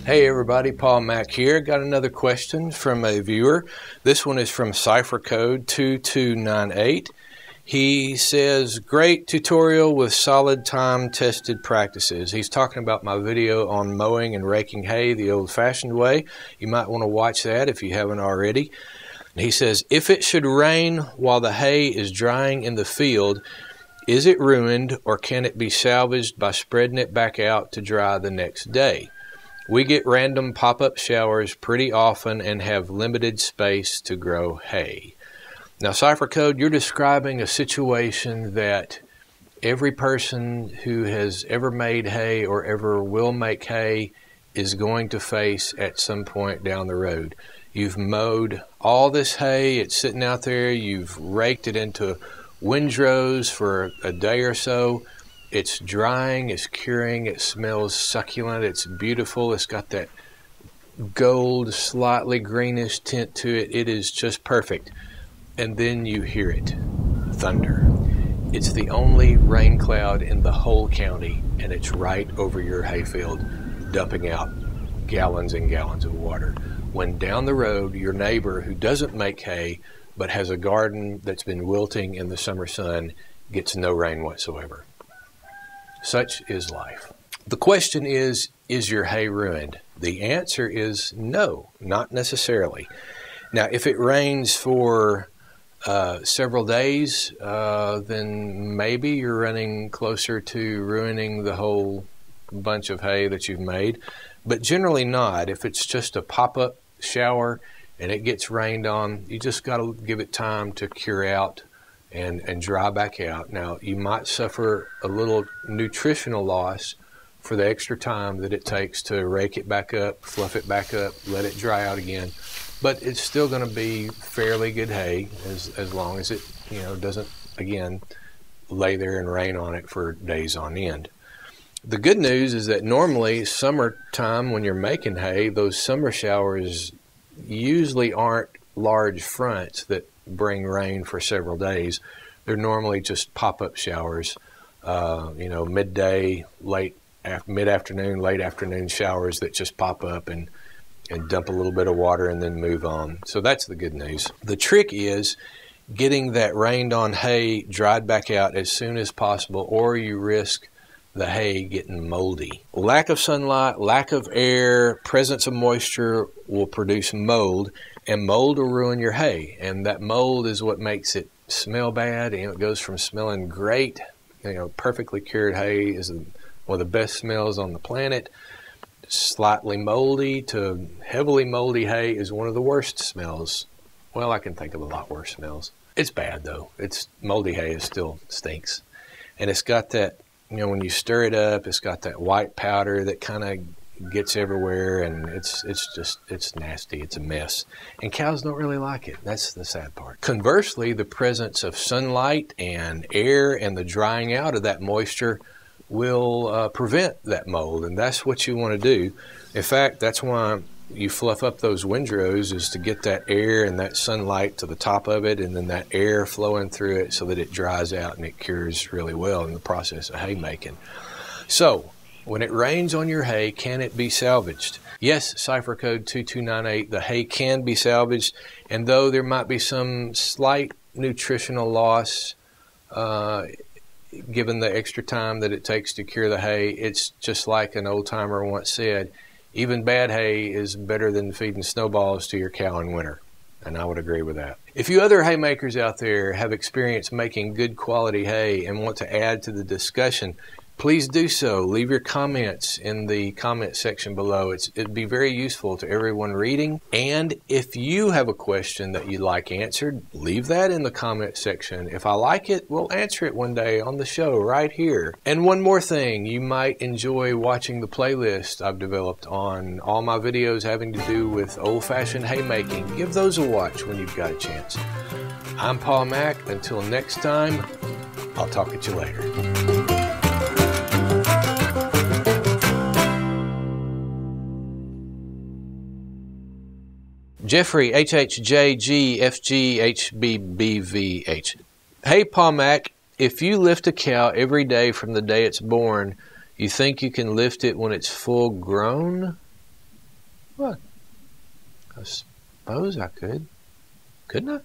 Hey everybody, Paul Mack here. Got another question from a viewer. This one is from cipher code 2298. He says, great tutorial with solid time tested practices. He's talking about my video on mowing and raking hay the old-fashioned way. You might want to watch that if you haven't already. He says, if it should rain while the hay is drying in the field, is it ruined or can it be salvaged by spreading it back out to dry the next day? We get random pop-up showers pretty often and have limited space to grow hay. Now, cipher code, you're describing a situation that every person who has ever made hay or ever will make hay is going to face at some point down the road. You've mowed all this hay, it's sitting out there, you've raked it into windrows for a day or so. It's drying, it's curing, it smells succulent, it's beautiful, it's got that gold, slightly greenish tint to it. It is just perfect. And then you hear it, thunder. It's the only rain cloud in the whole county, and it's right over your hayfield, dumping out gallons and gallons of water. When down the road, your neighbor who doesn't make hay, but has a garden that's been wilting in the summer sun, gets no rain whatsoever. Such is life. The question is your hay ruined? The answer is no, not necessarily. Now, if it rains for several days, then maybe you're running closer to ruining the whole bunch of hay that you've made, but generally not. If it's just a pop-up shower and it gets rained on, you just got to give it time to cure out and dry back out. Now, you might suffer a little nutritional loss for the extra time that it takes to rake it back up, fluff it back up, let it dry out again. But it's still going to be fairly good hay as long as it, doesn't, again, lay there and rain on it for days on end. The good news is that normally summertime when you're making hay, those summer showers usually aren't large fronts that bring rain for several days. They're normally just pop-up showers, midday, mid-afternoon, late afternoon showers that just pop up and dump a little bit of water and then move on. So that's the good news. The trick is getting that rained on hay dried back out as soon as possible, or you risk the hay getting moldy. Lack of sunlight, lack of air, presence of moisture will produce mold, and mold will ruin your hay. And that mold is what makes it smell bad. It goes from smelling great, perfectly cured hay is one of the best smells on the planet. Slightly moldy to heavily moldy hay is one of the worst smells. Well, I can think of a lot worse smells. It's bad though. Moldy hay is still stinks. And it's got that, when you stir it up, it's got that white powder that kind of gets everywhere, and it's nasty. It's a mess. And cows don't really like it. That's the sad part. Conversely, the presence of sunlight and air and the drying out of that moisture will prevent that mold, and that's what you want to do. In fact, that's why you fluff up those windrows, is to get that air and that sunlight to the top of it, and then that air flowing through it so that it dries out and it cures really well in the process of haymaking. So, when it rains on your hay, can it be salvaged? Yes, cipher code 2298, the hay can be salvaged, and though there might be some slight nutritional loss, given the extra time that it takes to cure the hay, it's just like an old-timer once said, even bad hay is better than feeding snowballs to your cow in winter. And I would agree with that. If you other haymakers out there have experience making good quality hay and want to add to the discussion, please do so. Leave your comments in the comment section below. It'd be very useful to everyone reading. And if you have a question that you'd like answered, leave that in the comment section. If I like it, we'll answer it one day on the show right here. And one more thing, you might enjoy watching the playlist I've developed on all my videos having to do with old-fashioned haymaking. Give those a watch when you've got a chance. I'm Paul Mack. Until next time, I'll talk at you later. Jeffrey, HHJGFGHBBVH. Hey, Paul Mack, if you lift a cow every day from the day it's born, you think you can lift it when it's full grown? What? I suppose I could. Couldn't I?